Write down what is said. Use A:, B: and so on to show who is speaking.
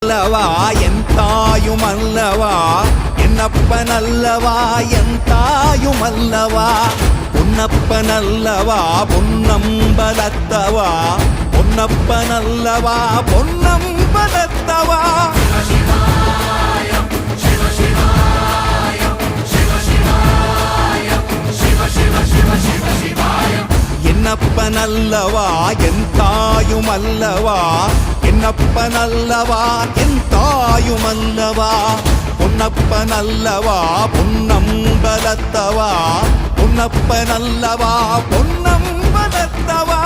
A: அல்லவா என் தாயும் அல்லவா என்னப்பன் அல்லவா என் தாயும் அல்லவா பொன்னப்பன் அல்லவா பொன்னம்பலத்தவா பொன்னப்பன் அல்லவா பொன்னம்பலத்தவா என்னப்பன் அல்லவா என் தாயும் அல்லவா என்னப்பன் அல்லவா என் தாயும் அல்லவா பொன்னப்பன் அல்லவா பொன்னம்பலத்தவா பொன்னப்பன் அல்லவா பொன்னம்பலத்தவா